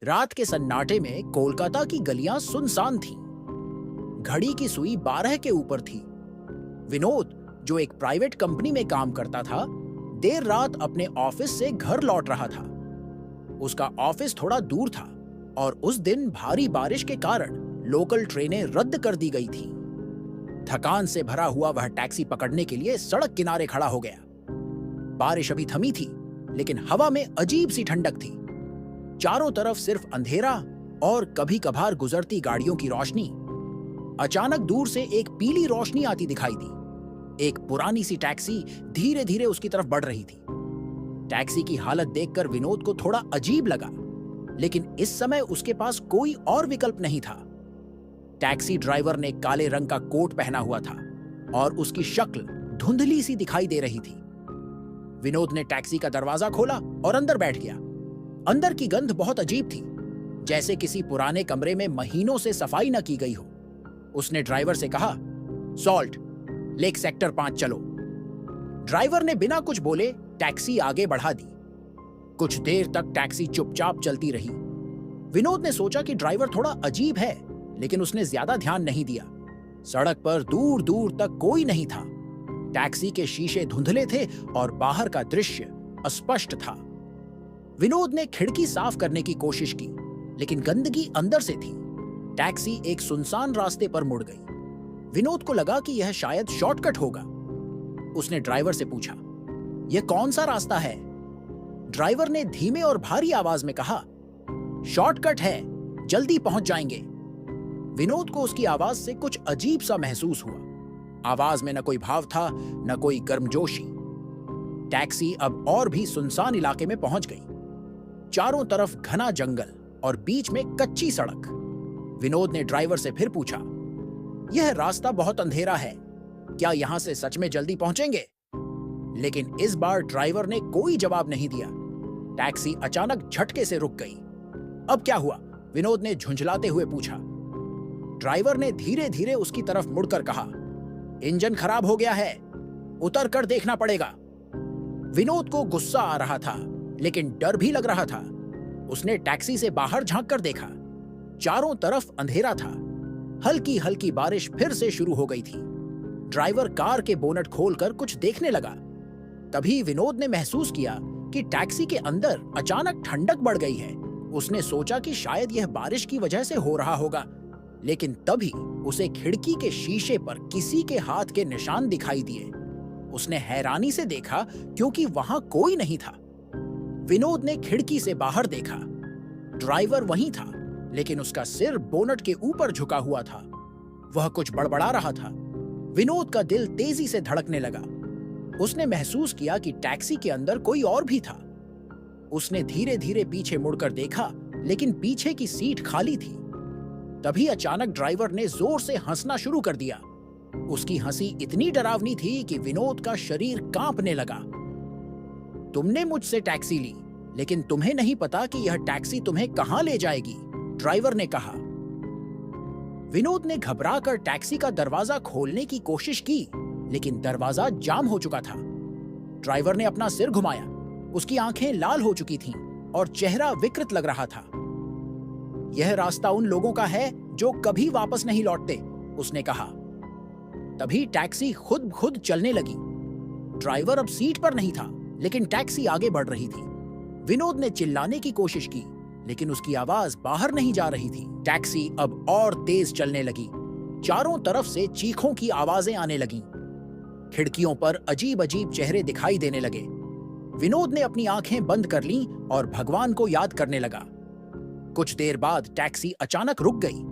रात के सन्नाटे में कोलकाता की गलियां सुनसान थीं। घड़ी की सुई 12 के ऊपर थी। विनोद, जो एक प्राइवेट कंपनी में काम करता था, देर रात अपने ऑफिस से घर लौट रहा था। उसका ऑफिस थोड़ा दूर था और उस दिन भारी बारिश के कारण लोकल ट्रेनें रद्द कर दी गई थीं। थकान से भरा हुआ वह टैक्सी पकड़ने के लिए सड़क किनारे खड़ा हो गया। बारिश अभी थमी थी, लेकिन हवा में अजीब सी ठंडक थी। चारों तरफ सिर्फ अंधेरा और कभी कभार गुजरती गाड़ियों की रोशनी। अचानक दूर से एक पीली रोशनी आती दिखाई दी। एक पुरानी सी टैक्सी धीरे धीरे उसकी तरफ बढ़ रही थी। टैक्सी की हालत देखकर विनोद को थोड़ा अजीब लगा, लेकिन इस समय उसके पास कोई और विकल्प नहीं था। टैक्सी ड्राइवर ने काले रंग का कोट पहना हुआ था और उसकी शक्ल धुंधली सी दिखाई दे रही थी। विनोद ने टैक्सी का दरवाजा खोला और अंदर बैठ गया। अंदर की गंध बहुत अजीब थी, जैसे किसी पुराने कमरे में महीनों से सफाई न की गई हो। उसने ड्राइवर से कहा, सॉल्ट, लेक सेक्टर 5 चलो। ड्राइवर ने बिना कुछ बोले टैक्सी आगे बढ़ा दी। कुछ देर तक टैक्सी चुपचाप चलती रही। विनोद ने सोचा कि ड्राइवर थोड़ा अजीब है, लेकिन उसने ज्यादा ध्यान नहीं दिया। सड़क पर दूर दूर तक कोई नहीं था। टैक्सी के शीशे धुंधले थे और बाहर का दृश्य अस्पष्ट था। विनोद ने खिड़की साफ करने की कोशिश की, लेकिन गंदगी अंदर से थी। टैक्सी एक सुनसान रास्ते पर मुड़ गई। विनोद को लगा कि यह शायद शॉर्टकट होगा। उसने ड्राइवर से पूछा, यह कौन सा रास्ता है? ड्राइवर ने धीमे और भारी आवाज में कहा, शॉर्टकट है, जल्दी पहुंच जाएंगे। विनोद को उसकी आवाज से कुछ अजीब सा महसूस हुआ। आवाज में न कोई भाव था, न कोई गर्मजोशी। टैक्सी अब और भी सुनसान इलाके में पहुंच गई। चारों तरफ घना जंगल और बीच में कच्ची सड़क। विनोद ने ड्राइवर से फिर पूछा, यह रास्ता बहुत अंधेरा है, क्या यहां से सच में जल्दी पहुंचेंगे? लेकिन इस बार ड्राइवर ने कोई जवाब नहीं दिया। टैक्सी अचानक झटके से रुक गई। अब क्या हुआ? विनोद ने झुंझलाते हुए पूछा। ड्राइवर ने धीरे धीरे उसकी तरफ मुड़कर कहा, इंजन खराब हो गया है, उतर कर देखना पड़ेगा। विनोद को गुस्सा आ रहा था, लेकिन डर भी लग रहा था। उसने टैक्सी से बाहर झांक कर देखा। चारों तरफ अंधेरा था। हल्की हल्की बारिश फिर से शुरू हो गई थी। ड्राइवर कार के बोनट खोलकर कुछ देखने लगा। तभी विनोद ने महसूस किया कि टैक्सी के अंदर अचानक ठंडक बढ़ गई है। उसने सोचा कि शायद यह बारिश की वजह से हो रहा होगा, लेकिन तभी उसे खिड़की के शीशे पर किसी के हाथ के निशान दिखाई दिए। उसने हैरानी से देखा, क्योंकि वहां कोई नहीं था। विनोद ने खिड़की से बाहर देखा। ड्राइवर वहीं था, लेकिन उसका सिर बोनट के ऊपर झुका हुआ था। वह कुछ बड़बड़ा रहा था। विनोद का दिल तेजी से धड़कने लगा। उसने महसूस किया कि टैक्सी के अंदर कोई और भी था। उसने धीरे धीरे पीछे मुड़कर देखा, लेकिन पीछे की सीट खाली थी। तभी अचानक ड्राइवर ने जोर से हंसना शुरू कर दिया। उसकी हंसी इतनी डरावनी थी कि विनोद का शरीर कांपने लगा। तुमने मुझसे टैक्सी ली, लेकिन तुम्हें नहीं पता कि यह टैक्सी तुम्हें कहां ले जाएगी, ड्राइवर ने कहा। विनोद ने घबराकर टैक्सी का दरवाजा खोलने की कोशिश की, लेकिन दरवाजा जाम हो चुका था। ड्राइवर ने अपना सिर घुमाया। उसकी आंखें लाल हो चुकी थीं और चेहरा विकृत लग रहा था। यह रास्ता उन लोगों का है जो कभी वापस नहीं लौटते, उसने कहा। तभी टैक्सी खुद चलने लगी। ड्राइवर अब सीट पर नहीं था, लेकिन टैक्सी आगे बढ़ रही थी। विनोद ने चिल्लाने की कोशिश की, लेकिन उसकी आवाज बाहर नहीं जा रही थी। टैक्सी अब और तेज चलने लगी। चारों तरफ से चीखों की आवाजें आने लगीं। खिड़कियों पर अजीब अजीब चेहरे दिखाई देने लगे। विनोद ने अपनी आंखें बंद कर लीं और भगवान को याद करने लगा। कुछ देर बाद टैक्सी अचानक रुक गई।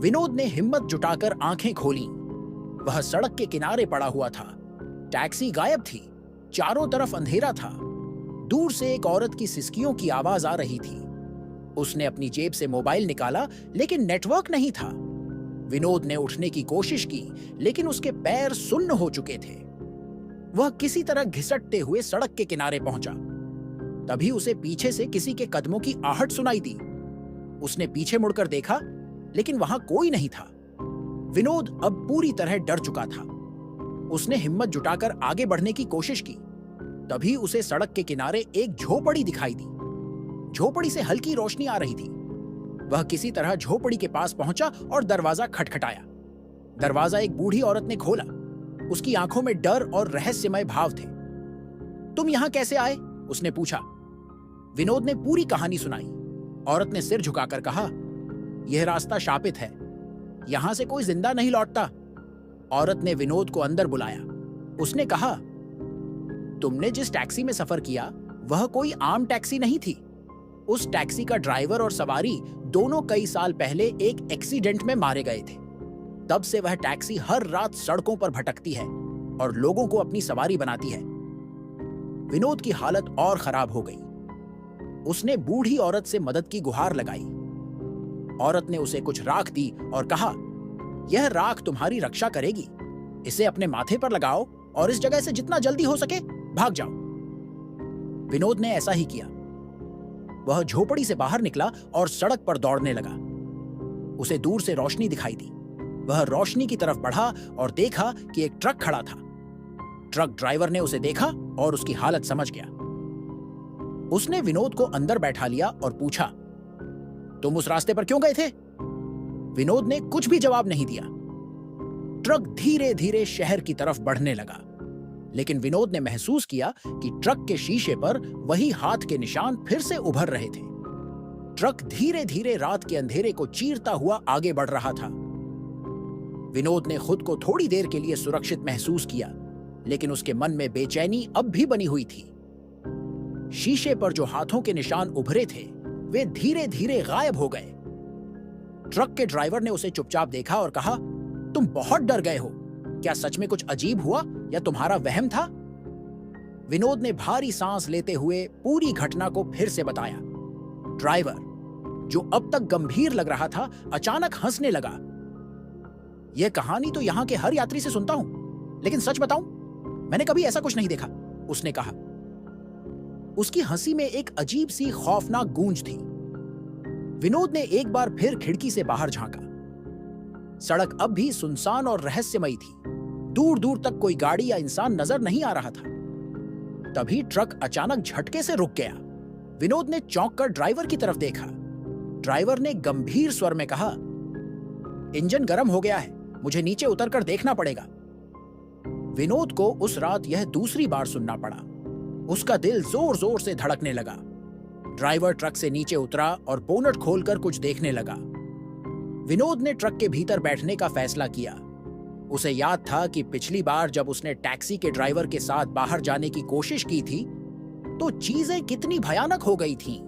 विनोद ने हिम्मत जुटाकर आंखें खोलीं। वह सड़क के किनारे पड़ा हुआ था। टैक्सी गायब थी। चारों तरफ अंधेरा था। दूर से एक औरत की सिसकियों की आवाज आ रही थी। उसने अपनी जेब से मोबाइल निकाला, लेकिन नेटवर्क नहीं था। विनोद ने उठने की कोशिश की, लेकिन उसके पैर सुन्न हो चुके थे। वह किसी तरह घिसटते हुए सड़क के किनारे पहुंचा। तभी उसे पीछे से किसी के कदमों की आहट सुनाई दी। उसने पीछे मुड़कर देखा, लेकिन वहां कोई नहीं था। विनोद अब पूरी तरह डर चुका था। उसने हिम्मत जुटाकर आगे बढ़ने की कोशिश की। तभी उसे सड़क के किनारे एक झोपड़ी दिखाई दी। झोपड़ी से हल्की रोशनी आ रही थी। वह किसी तरह झोपड़ी के पास पहुंचा और दरवाजा खटखटाया। दरवाजा एक बूढ़ी औरत ने खोला। उसकी आंखों में डर और रहस्यमय भाव थे। तुम यहां कैसे आए? उसने पूछा। विनोद ने पूरी कहानी सुनाई। औरत ने सिर झुकाकर कहा, यह रास्ता शापित है, यहां से कोई जिंदा नहीं लौटता। औरत ने विनोद को अंदर बुलाया। उसने कहा, तुमने जिस टैक्सी में सफर किया वह कोई आम टैक्सी नहीं थी। उस टैक्सी का ड्राइवर और सवारी दोनों कई साल पहले एक एक्सीडेंट में मारे गए थे। तब से वह टैक्सी हर रात सड़कों पर भटकती है और लोगों को अपनी सवारी बनाती है। विनोद की हालत और खराब हो गई। उसने बूढ़ी औरत से मदद की गुहार लगाई। औरत ने उसे कुछ राख दी और कहा, यह राख तुम्हारी रक्षा करेगी। इसे अपने माथे पर लगाओ और इस जगह से जितना जल्दी हो सके भाग जाओ। विनोद ने ऐसा ही किया। वह झोपड़ी से बाहर निकला और सड़क पर दौड़ने लगा। उसे दूर से रोशनी दिखाई दी। वह रोशनी की तरफ बढ़ा और देखा कि एक ट्रक खड़ा था। ट्रक ड्राइवर ने उसे देखा और उसकी हालत समझ गया। उसने विनोद को अंदर बैठा लिया और पूछा, तुम उस रास्ते पर क्यों गए थे? विनोद ने कुछ भी जवाब नहीं दिया। ट्रक धीरे धीरे शहर की तरफ बढ़ने लगा, लेकिन विनोद ने महसूस किया कि ट्रक के शीशे पर वही हाथ के निशान फिर से उभर रहे थे। ट्रक धीरे धीरे रात के अंधेरे को चीरता हुआ आगे बढ़ रहा था। विनोद ने खुद को थोड़ी देर के लिए सुरक्षित महसूस किया, लेकिन उसके मन में बेचैनी अब भी बनी हुई थी। शीशे पर जो हाथों के निशान उभरे थे वे धीरे धीरे गायब हो गए। ट्रक के ड्राइवर ने उसे चुपचाप देखा और कहा, तुम बहुत डर गए हो। क्या सच में कुछ अजीब हुआ या तुम्हारा वहम था? विनोद ने भारी सांस लेते हुए पूरी घटना को फिर से बताया। ड्राइवर, जो अब तक गंभीर लग रहा था, अचानक हंसने लगा। यह कहानी तो यहां के हर यात्री से सुनता हूं, लेकिन सच बताऊं, मैंने कभी ऐसा कुछ नहीं देखा, उसने कहा। उसकी हंसी में एक अजीब सी खौफनाक गूंज थी। विनोद ने एक बार फिर खिड़की से बाहर झांका। सड़क अब भी सुनसान और रहस्यमयी थी। दूर दूर तक कोई गाड़ी या इंसान नजर नहीं आ रहा था। तभी ट्रक अचानक झटके से रुक गया। विनोद ने चौंक कर ड्राइवर की तरफ देखा। ड्राइवर ने गंभीर स्वर में कहा, इंजन गर्म हो गया है, मुझे नीचे उतरकर देखना पड़ेगा। विनोद को उस रात यह दूसरी बार सुनना पड़ा। उसका दिल जोर जोर से धड़कने लगा। ड्राइवर ट्रक से नीचे उतरा और बोनट खोलकर कुछ देखने लगा। विनोद ने ट्रक के भीतर बैठने का फैसला किया। उसे याद था कि पिछली बार जब उसने टैक्सी के ड्राइवर के साथ बाहर जाने की कोशिश की थी तो चीजें कितनी भयानक हो गई थीं।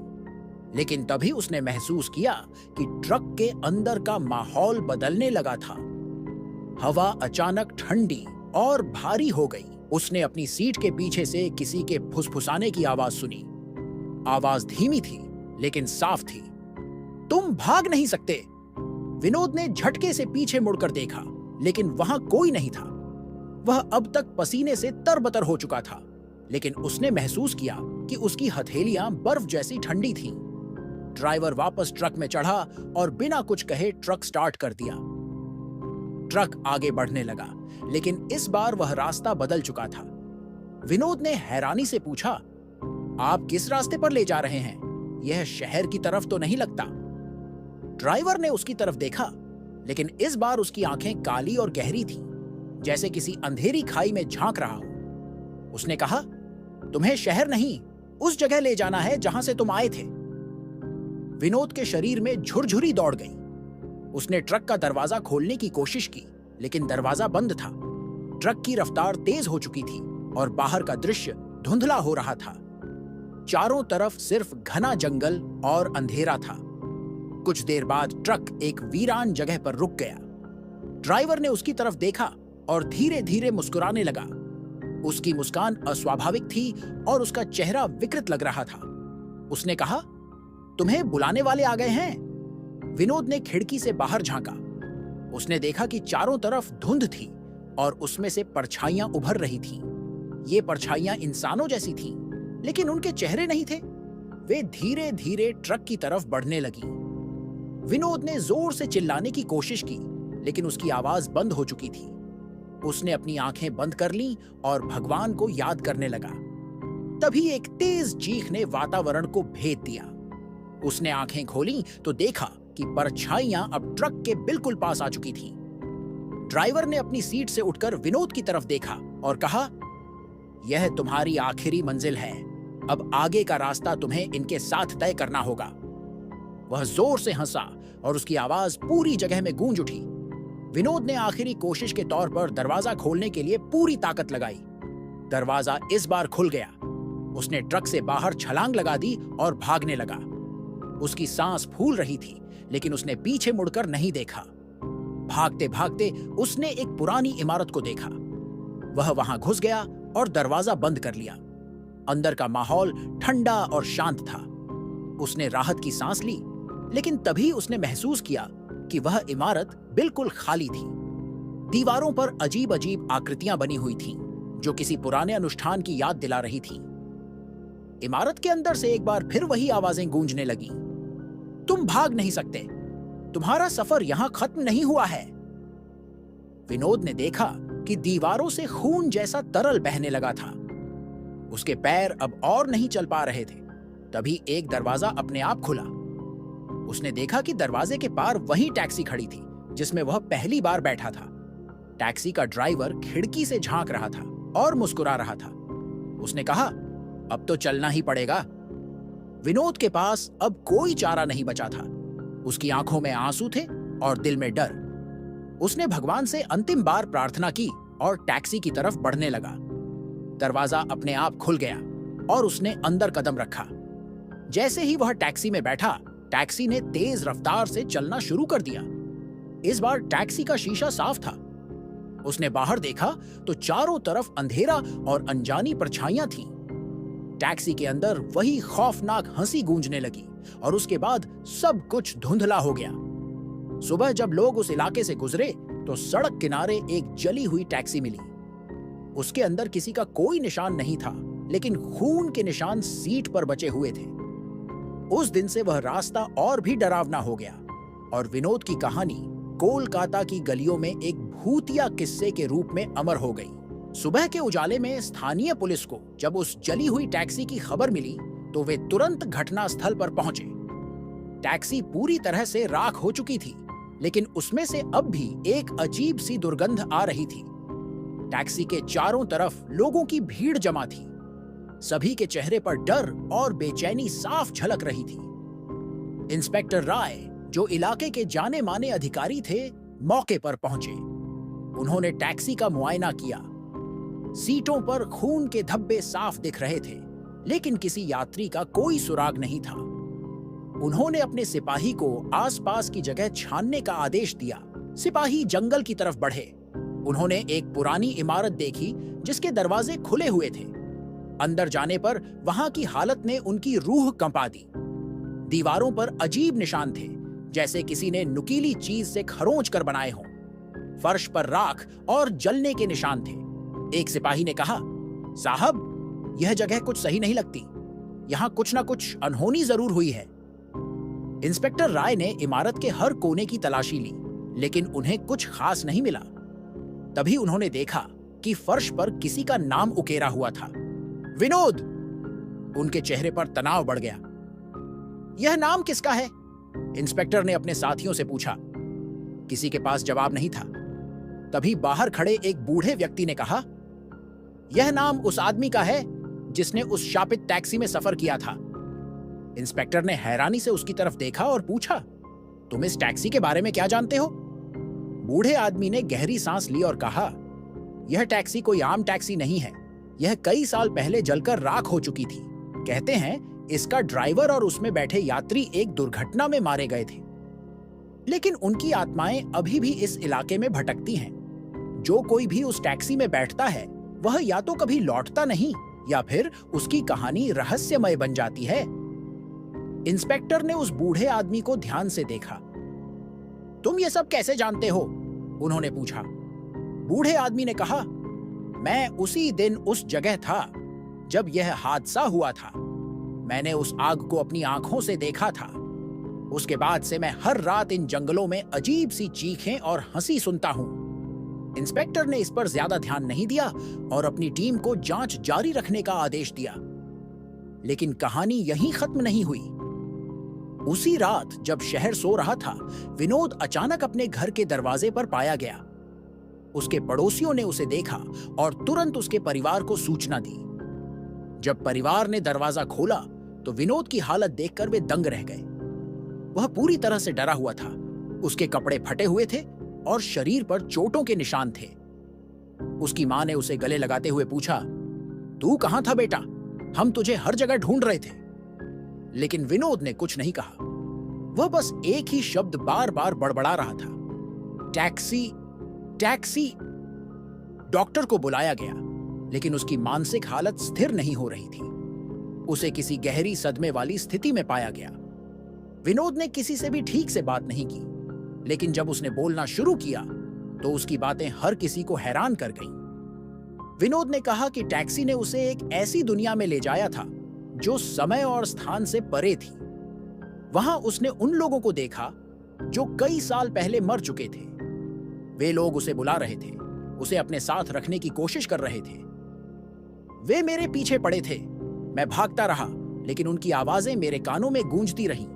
लेकिन तभी उसने महसूस किया कि ट्रक के अंदर का माहौल बदलने लगा था। हवा अचानक ठंडी और भारी हो गई। उसने अपनी सीट के पीछे से किसी के फुसफुसाने की आवाज सुनी। आवाज धीमी थी लेकिन साफ थी। तुम भाग नहीं सकते। विनोद ने झटके से पीछे मुड़कर देखा, लेकिन वहां कोई नहीं था। वह अब तक पसीने से तरबतर हो चुका था, लेकिन उसने महसूस किया कि उसकी हथेलियां बर्फ जैसी ठंडी थीं। ड्राइवर वापस ट्रक में चढ़ा और बिना कुछ कहे ट्रक स्टार्ट कर दिया। ट्रक आगे बढ़ने लगा, लेकिन इस बार वह रास्ता बदल चुका था। विनोद ने हैरानी से पूछा, आप किस रास्ते पर ले जा रहे हैं? यह शहर की तरफ तो नहीं लगता। ड्राइवर ने उसकी तरफ देखा, लेकिन इस बार उसकी आंखें काली और गहरी थीं, जैसे किसी अंधेरी खाई में झांक रहा हो। उसने कहा, तुम्हें शहर नहीं, उस जगह ले जाना है जहां से तुम आए थे। विनोद के शरीर में झुरझुरी दौड़ गई। उसने ट्रक का दरवाजा खोलने की कोशिश की, लेकिन दरवाजा बंद था। ट्रक की रफ्तार तेज हो चुकी थी और बाहर का दृश्य धुंधला हो रहा था। चारों तरफ सिर्फ घना जंगल और अंधेरा था। कुछ देर बाद ट्रक एक वीरान जगह पर रुक गया। ड्राइवर ने उसकी तरफ देखा और धीरे धीरे मुस्कुराने लगा। उसकी मुस्कान अस्वाभाविक थी और उसका चेहरा विकृत लग रहा था। उसने कहा, तुम्हें बुलाने वाले आ गए हैं। विनोद ने खिड़की से बाहर झांका। उसने देखा कि चारों तरफ धुंध थी और उसमें से परछाइयां उभर रही थीं। ये परछाइयां इंसानों जैसी थीं, लेकिन उनके चेहरे नहीं थे। वे धीरे धीरे ट्रक की तरफ बढ़ने लगी। विनोद ने जोर से चिल्लाने की कोशिश की, लेकिन उसकी आवाज बंद हो चुकी थी। उसने अपनी आंखें बंद कर लीं और भगवान को याद करने लगा। तभी एक तेज चीख ने वातावरण को भेद दिया। उसने आंखें खोलीं तो देखा कि परछाइयां अब ट्रक के बिल्कुल पास आ चुकी थीं। ड्राइवर ने अपनी सीट से उठकर विनोद की तरफ देखा और कहा, यह तुम्हारी आखिरी मंजिल है, अब आगे का रास्ता तुम्हें इनके साथ तय करना होगा। वह जोर से हंसा और उसकी आवाज पूरी जगह में गूंज उठी। विनोद ने आखिरी कोशिश के तौर पर दरवाजा खोलने के लिए पूरी ताकत लगाई। दरवाजा इस बार खुल गया। उसने ट्रक से बाहर छलांग लगा दी और भागने लगा। उसकी सांस फूल रही थी, लेकिन उसने पीछे मुड़कर नहीं देखा। भागते भागते उसने एक पुरानी इमारत को देखा। वह वहां घुस गया और दरवाजा बंद कर लिया। अंदर का माहौल ठंडा और शांत था। उसने राहत की सांस ली, लेकिन तभी उसने महसूस किया कि वह इमारत बिल्कुल खाली थी। दीवारों पर अजीब अजीब आकृतियां बनी हुई थीं, जो किसी पुराने अनुष्ठान की याद दिला रही थीं। इमारत के अंदर से एक बार फिर वही आवाजें गूंजने लगीं। तुम भाग नहीं सकते, तुम्हारा सफर यहां खत्म नहीं हुआ है। विनोद ने देखा कि दीवारों से खून जैसा तरल बहने लगा था। उसके पैर अब और नहीं चल पा रहे थे। तभी एक दरवाजा अपने आप खुला। उसने देखा कि दरवाजे के पार वही टैक्सी खड़ी थी जिसमें वह पहली बार बैठा था। टैक्सी का ड्राइवर खिड़की से झांक रहा था और मुस्कुरा रहा था। उसने कहा, अब तो चलना ही पड़ेगा। विनोद के पास अब कोई चारा नहीं बचा था। उसकी आंखों में आंसू थे और दिल में डर। उसने भगवान से अंतिम बार प्रार्थना की और टैक्सी की तरफ बढ़ने लगा। दरवाजा अपने आप खुल गया और उसने अंदर कदम रखा। जैसे ही वह टैक्सी में बैठा, टैक्सी ने तेज रफ्तार से चलना शुरू कर दिया। इस बार टैक्सी का शीशा साफ था। उसने बाहर देखा तो चारों तरफ अंधेरा और अनजानी परछाइयां थीं। टैक्सी के अंदर वही खौफनाक हंसी गूंजने लगी और उसके बाद सब कुछ धुंधला हो गया। सुबह जब लोग उस इलाके से गुजरे तो सड़क किनारे एक जली हुई टैक्सी मिली। उसके अंदर किसी का कोई निशान नहीं था, लेकिन खून के निशान सीट पर बचे हुए थे। उस दिन से वह रास्ता और भी डरावना हो गया और विनोद की कहानी कोलकाता की गलियों में एक भूतिया किस्से के रूप में अमर हो गई। सुबह के उजाले में स्थानीय पुलिस को जब उस जली हुई टैक्सी की खबर मिली तो वे तुरंत घटना स्थल पर पहुंचे। टैक्सी पूरी तरह से राख हो चुकी थी, लेकिन उसमें से अब भी एक अजीब सी दुर्गंध आ रही थी। टैक्सी के चारों तरफ लोगों की भीड़ जमा थी। सभी के चेहरे पर डर और बेचैनी साफ झलक रही थी। इंस्पेक्टर राय, जो इलाके के जाने माने अधिकारी थे, मौके पर पहुंचे। उन्होंने टैक्सी का मुआयना किया। सीटों पर खून के धब्बे साफ दिख रहे थे, लेकिन किसी यात्री का कोई सुराग नहीं था। उन्होंने अपने सिपाही को आसपास की जगह छानने का आदेश दिया। सिपाही जंगल की तरफ बढ़े। उन्होंने एक पुरानी इमारत देखी जिसके दरवाजे खुले हुए थे। अंदर जाने पर वहां की हालत ने उनकी रूह कंपा दी। दीवारों पर अजीब निशान थे, जैसे किसी ने नुकीली चीज से खरोंच कर बनाए हों। फर्श पर राख और जलने के निशान थे। एक सिपाही ने कहा, साहब, यह जगह कुछ सही नहीं लगती। यहां कुछ ना कुछ अनहोनी जरूर हुई है। इंस्पेक्टर राय ने इमारत के हर कोने की तलाशी ली, लेकिन उन्हें कुछ खास नहीं मिला। तभी उन्होंने देखा कि फर्श पर किसी का नाम उकेरा हुआ था, विनोद। उनके चेहरे पर तनाव बढ़ गया। यह नाम किसका है? इंस्पेक्टर ने अपने साथियों से पूछा। किसी के पास जवाब नहीं था। तभी बाहर खड़े एक बूढ़े व्यक्ति ने कहा, यह नाम उस आदमी का है जिसने उस शापित टैक्सी में सफर किया था। इंस्पेक्टर ने हैरानी से उसकी तरफ देखा और पूछा, तुम इस टैक्सी के बारे में क्या जानते हो? बूढ़े आदमी ने गहरी सांस ली और कहा, यह टैक्सी कोई आम टैक्सी नहीं है। यह कई साल पहले जलकर राख हो चुकी थी। कहते हैं इसका ड्राइवर और उसमें बैठे यात्री एक दुर्घटना में मारे गए थे, लेकिन उनकी आत्माएं अभी भी इस इलाके में भटकती हैं। जो कोई भी उस टैक्सी में बैठता है वह या तो कभी लौटता नहीं या फिर उसकी कहानी रहस्यमय बन जाती है। इंस्पेक्टर ने उस बूढ़े आदमी को ध्यान से देखा। तुम ये सब कैसे जानते हो? उन्होंने पूछा। बूढ़े आदमी ने कहा, मैं उसी दिन उस जगह था जब यह हादसा हुआ था। मैंने उस आग को अपनी आंखों से देखा था। उसके बाद से मैं हर रात इन जंगलों में अजीब सी चीखें और हंसी सुनता हूं। इंस्पेक्टर ने इस पर ज्यादा ध्यान नहीं दिया और अपनी टीम को जांच जारी रखने का आदेश दिया। लेकिन कहानी यहीं खत्म नहीं हुई। उसी रात जब शहर सो रहा था, विनोद अचानक अपने घर के दरवाजे पर पाया गया। उसके पड़ोसियों ने उसे देखा और तुरंत उसके परिवार को सूचना दी। जब परिवार ने दरवाजा खोला तो विनोद की हालत देखकर वे दंग रह गए। वह पूरी तरह से डरा हुआ था। उसके कपड़े फटे हुए थे और शरीर पर चोटों के निशान थे। उसकी मां ने उसे गले लगाते हुए पूछा, तू कहां था बेटा? हम तुझे हर जगह ढूंढ रहे थे। लेकिन विनोद ने कुछ नहीं कहा। वह बस एक ही शब्द बार बार बड़बड़ा रहा था, टैक्सी, टैक्सी। डॉक्टर को बुलाया गया, लेकिन उसकी मानसिक हालत स्थिर नहीं हो रही थी। उसे किसी गहरी सदमे वाली स्थिति में पाया गया। विनोद ने किसी से भी ठीक से बात नहीं की, लेकिन जब उसने बोलना शुरू किया तो उसकी बातें हर किसी को हैरान कर गईं। विनोद ने कहा कि टैक्सी ने उसे एक ऐसी दुनिया में ले जाया था जो समय और स्थान से परे थी। वहां उसने उन लोगों को देखा जो कई साल पहले मर चुके थे। वे लोग उसे बुला रहे थे, उसे अपने साथ रखने की कोशिश कर रहे थे। वे मेरे पीछे पड़े थे। मैं भागता रहा, लेकिन उनकी आवाजें मेरे कानों में गूंजती रहीं।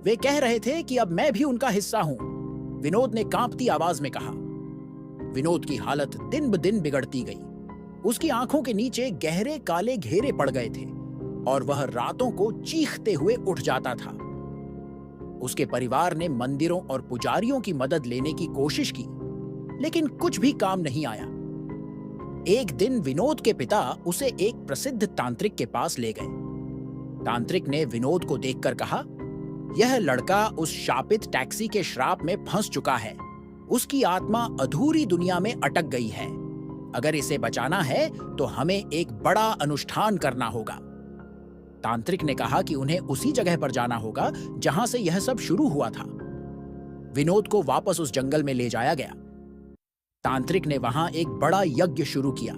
वे कह रहे थे कि अब मैं भी उनका हिस्सा हूं, विनोद ने कांपती आवाज में कहा। विनोद की हालत दिन ब दिन बिगड़ती गई। उसकी आंखों के नीचे गहरे काले घेरे पड़ गए थे और वह रातों को चीखते हुए उठ जाता था। उसके परिवार ने मंदिरों और पुजारियों की मदद लेने की कोशिश की, लेकिन कुछ भी काम नहीं आया। एक दिन विनोद के पिता उसे एक प्रसिद्ध तांत्रिक के पास ले गए। तांत्रिक ने विनोद को देखकर कहा, यह लड़का उस शापित टैक्सी के श्राप में फंस चुका है। उसकी आत्मा अधूरी दुनिया में अटक गई है। अगर इसे बचाना है तो हमें एक बड़ा अनुष्ठान करना होगा। तांत्रिक ने कहा कि उन्हें उसी जगह पर जाना होगा जहां से यह सब शुरू हुआ था। विनोद को वापस उस जंगल में ले जाया गया। तांत्रिक ने वहां एक बड़ा यज्ञ शुरू किया।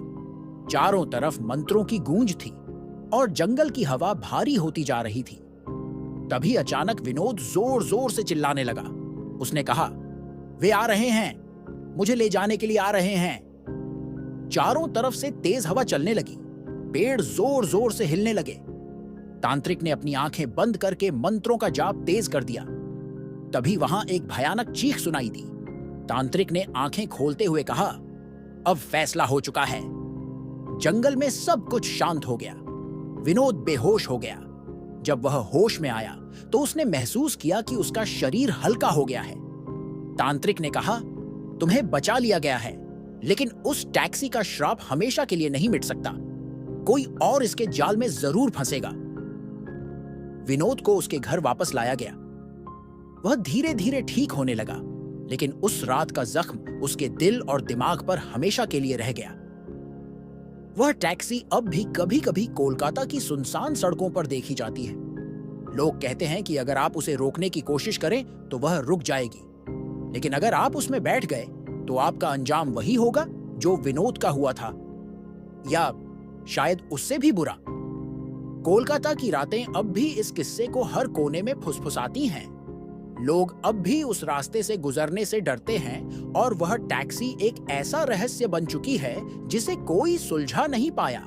चारों तरफ मंत्रों की गूंज थी और जंगल की हवा भारी होती जा रही थी। तभी अचानक विनोद जोर जोर से चिल्लाने लगा। उसने कहा, वे आ रहे हैं, मुझे ले जाने के लिए आ रहे हैं। चारों तरफ से तेज हवा चलने लगी। पेड़ जोर जोर से हिलने लगे। तांत्रिक ने अपनी आंखें बंद करके मंत्रों का जाप तेज कर दिया। तभी वहां एक भयानक चीख सुनाई दी। तांत्रिक ने आंखें खोलते हुए कहा, अब फैसला हो चुका है। जंगल में सब कुछ शांत हो गया। विनोद बेहोश हो गया। जब वह होश में आया तो उसने महसूस किया कि उसका शरीर हल्का हो गया है। तांत्रिक ने कहा, तुम्हें बचा लिया गया है, लेकिन उस टैक्सी का श्राप हमेशा के लिए नहीं मिट सकता। कोई और इसके जाल में जरूर फंसेगा। विनोद को उसके घर वापस लाया गया। वह धीरे धीरे ठीक होने लगा, लेकिन उस रात का जख्म उसके दिल और दिमाग पर हमेशा के लिए रह गया। वह टैक्सी अब भी कभी कभी कोलकाता की सुनसान सड़कों पर देखी जाती है। लोग कहते हैं कि अगर आप उसे रोकने की कोशिश करें तो वह रुक जाएगी, लेकिन अगर आप उसमें बैठ गए तो आपका अंजाम वही होगा जो विनोद का हुआ था, या शायद उससे भी बुरा। कोलकाता की रातें अब भी इस किस्से को हर कोने में फुसफुसाती हैं। लोग अब भी उस रास्ते से गुजरने से डरते हैं और वह टैक्सी एक ऐसा रहस्य बन चुकी है जिसे कोई सुलझा नहीं पाया।